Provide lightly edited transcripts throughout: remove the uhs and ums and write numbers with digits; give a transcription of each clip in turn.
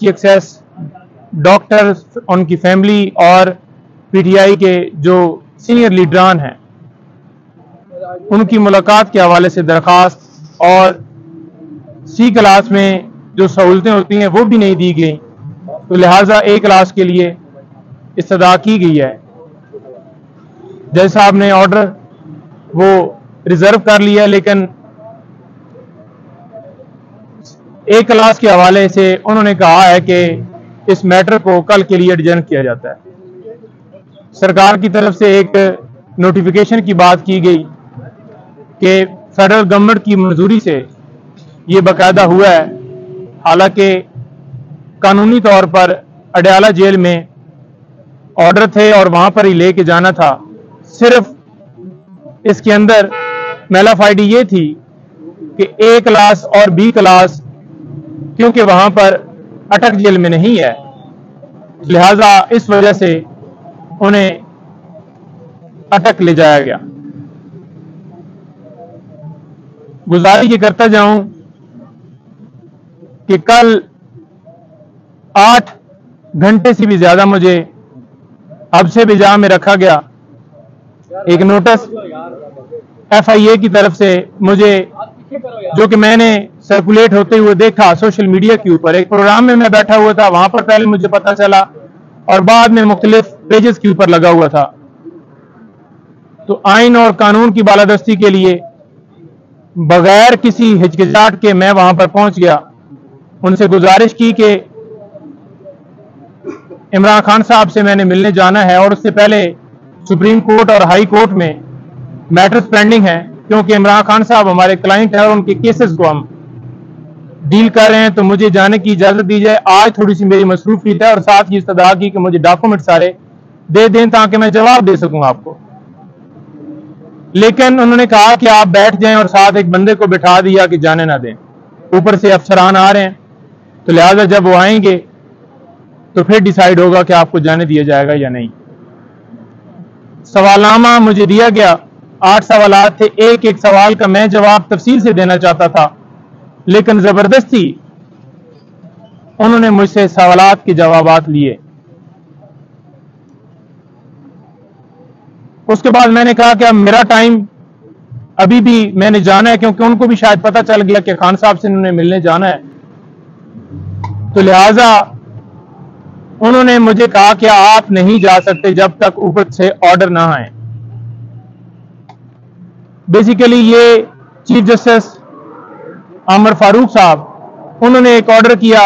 की access, doctor, उनकी family और पीटीआई के जो सीनियर लीडरान हैं उनकी मुलाकात के हवाले से दरख्वास्त और सी क्लास में जो सहूलतें होती हैं वो भी नहीं दी गई, तो लिहाजा ए क्लास के लिए इस्तदा की गई है। जज साहब ने ऑर्डर वो रिजर्व कर लिया, लेकिन ए क्लास के हवाले से उन्होंने कहा है कि इस मैटर को कल के लिए एडजर्न किया जाता है। सरकार की तरफ से एक नोटिफिकेशन की बात की गई कि फेडरल गवर्नमेंट की मंजूरी से ये बाकायदा हुआ है, हालांकि कानूनी तौर पर अडयाला जेल में ऑर्डर थे और वहां पर ही लेके जाना था। सिर्फ इसके अंदर मेलाफाइडी ये थी कि ए क्लास और बी क्लास क्योंकि वहां पर अटक जेल में नहीं है, लिहाजा इस वजह से उन्हें अटक ले जाया गया। गुजारिश ये करता जाऊं कि कल 8 घंटे से भी ज्यादा मुझे हब्से बिजा में रखा गया। एक नोटिस एफआईए की तरफ से मुझे, जो कि मैंने सर्कुलेट होते हुए देखा सोशल मीडिया के ऊपर, एक प्रोग्राम में मैं बैठा हुआ था, वहां पर पहले मुझे पता चला और बाद में मुख्तलिफ पेजेस के ऊपर लगा हुआ था। तो आइन और कानून की बालादस्ती के लिए बगैर किसी हिचकिचाहट के मैं वहां पर पहुंच गया। उनसे गुजारिश की कि इमरान खान साहब से मैंने मिलने जाना है और उससे पहले सुप्रीम कोर्ट और हाई कोर्ट में मैटर्स पेंडिंग है, क्योंकि इमरान खान साहब हमारे क्लाइंट हैं और उनके केसेस को हम डील कर रहे हैं, तो मुझे जाने की इजाजत दी जाए। आज थोड़ी सी मेरी मसरूफियत है और साथ ही इस्तदा की कि मुझे डॉक्यूमेंट सारे दे दें ताकि मैं जवाब दे सकूं आपको। लेकिन उन्होंने कहा कि आप बैठ जाएं और साथ एक बंदे को बिठा दिया कि जाने ना दें। ऊपर से अफसरान आ रहे हैं, तो लिहाजा जब वो आएंगे तो फिर डिसाइड होगा कि आपको जाने दिया जाएगा या नहीं। सवालनामा मुझे दिया गया, 8 सवालात थे। एक एक सवाल का मैं जवाब तफसील से देना चाहता था, लेकिन जबरदस्ती उन्होंने मुझसे सवालात के जवाबात लिए। उसके बाद मैंने कहा कि अब मेरा टाइम, अभी भी मैंने जाना है, क्योंकि उनको भी शायद पता चल गया कि खान साहब से उन्होंने मिलने जाना है, तो लिहाजा उन्होंने मुझे कहा कि आप नहीं जा सकते जब तक ऊपर से ऑर्डर ना आए। बेसिकली ये चीफ जस्टिस आमर फारूक साहब, उन्होंने एक ऑर्डर किया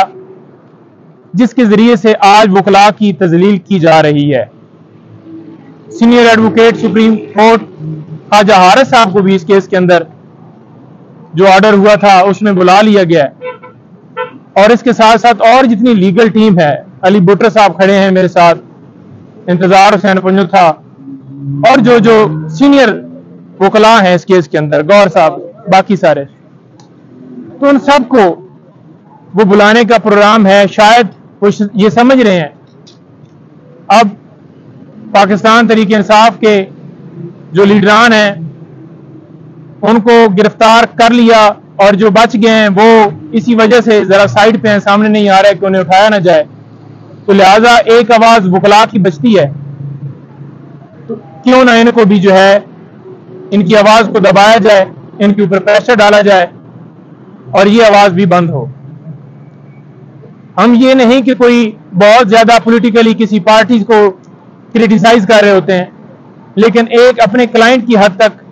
जिसके जरिए से आज वकला की तजलील की जा रही है। Senior advocate supreme court Khawaja Haris साहब को भी इस केस के अंदर जो ऑर्डर हुआ था उसमें बुला लिया गया है, और इसके साथ साथ और जितनी लीगल टीम है, अली बुटर साहब खड़े हैं मेरे साथ, इंतजार हुसैन पंजुथा, और जो जो सीनियर वकला हैं इस केस के अंदर, गौर साहब, बाकी सारे, तो उन सबको वो बुलाने का प्रोग्राम है। शायद वो ये समझ रहे हैं अब पाकिस्तान तहरीक इंसाफ के जो लीडरान हैं उनको गिरफ्तार कर लिया, और जो बच गए हैं वो इसी वजह से जरा साइड पे हैं, सामने नहीं आ रहा है कि उन्हें उठाया ना जाए, तो लिहाजा एक आवाज वकला की बचती है, तो क्यों ना इनको भी जो है इनकी आवाज को दबाया जाए, इनके ऊपर प्रेशर डाला जाए और ये आवाज भी बंद हो। हम ये नहीं कि कोई बहुत ज्यादा पॉलिटिकली किसी पार्टी को क्रिटिसाइज कर रहे होते हैं, लेकिन एक अपने क्लाइंट की हद तक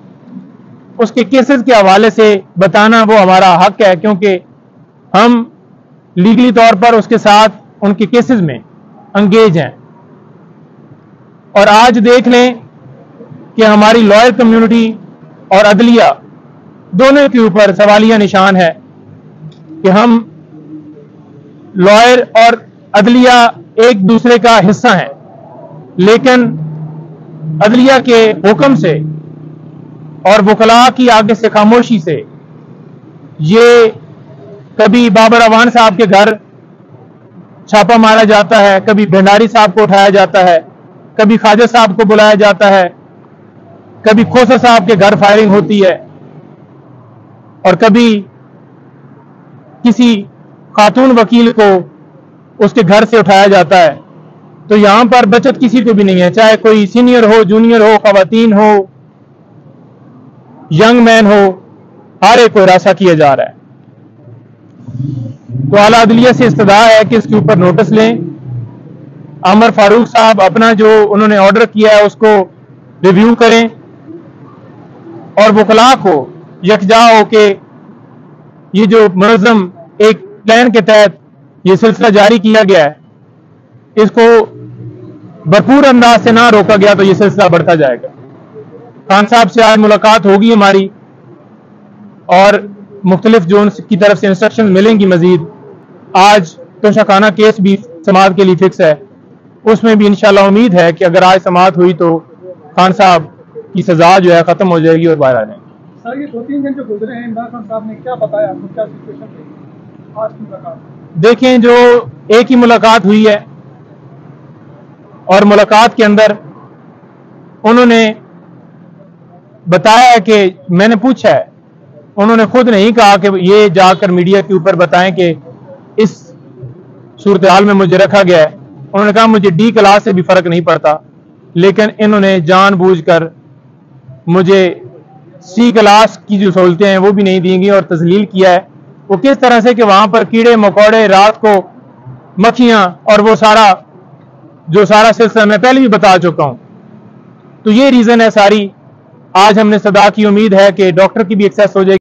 उसके केसेस के हवाले से बताना वो हमारा हक है, क्योंकि हम लीगली तौर पर उसके साथ उनके केसेस में अंगेज हैं। और आज देख लें कि हमारी लॉयर कम्युनिटी और अदलिया दोनों के ऊपर सवालिया निशान है कि हम लॉयर और अदलिया एक दूसरे का हिस्सा हैं, लेकिन अदलिया के हुक्म से और वकला की आगे से खामोशी से ये कभी बाबर अवान साहब के घर छापा मारा जाता है, कभी भंडारी साहब को उठाया जाता है, कभी ख्वाजा साहब को बुलाया जाता है, कभी खोसा साहब के घर फायरिंग होती है, और कभी किसी खातून वकील को उसके घर से उठाया जाता है। तो यहां पर बचत किसी को भी नहीं है, चाहे कोई सीनियर हो, जूनियर हो, खवातीन हो, यंग मैन हो, हर एक को हिरासा किया जा रहा है। तो आला अदलिया से इस्तदा है कि इसके ऊपर नोटिस लें। अमर फारूक साहब अपना जो उन्होंने ऑर्डर किया है उसको रिव्यू करें और वकला को यकजा हो के ये जो मुनज़्ज़म एक प्लान के तहत ये सिलसिला जारी किया गया है, इसको भरपूर अंदाज से ना रोका गया तो ये सिलसिला बढ़ता जाएगा। खान साहब से आज मुलाकात होगी हमारी और मुख्तलिफ जोन की तरफ से इंस्ट्रक्शन मिलेंगी मजीद। आज तोशाखाना केस भी समाअत के लिए फिक्स है, उसमें भी इंशाल्लाह उम्मीद है कि अगर आज समाअत हुई तो खान साहब की सजा जो है खत्म हो जाएगी और बाहर आ जाएंगे। सर, ये 2-3 दिन जो गुजरे हैं, इमरान खान साहब ने क्या बताया आपको, क्या सिचुएशन रही आज की मुलाकात? देखें, जो एक ही मुलाकात हुई है और मुलाकात के अंदर उन्होंने बताया कि मैंने पूछा है, उन्होंने खुद नहीं कहा कि ये जाकर मीडिया के ऊपर बताएं कि इस सूरत हाल में मुझे रखा गया है। उन्होंने कहा मुझे डी क्लास से भी फर्क नहीं पड़ता, लेकिन इन्होंने जानबूझकर मुझे सी क्लास की जो सहूलतें हैं वो भी नहीं दी गई और तजलील किया है। वो किस तरह से कि वहां पर कीड़े मकोड़े, रात को मक्खियां और वो सारा सिलसिला मैं पहले भी बता चुका हूं। तो ये रीजन है सारी। आज हमने सदा की उम्मीद है कि डॉक्टर की भी एक्सेस हो जाएगी।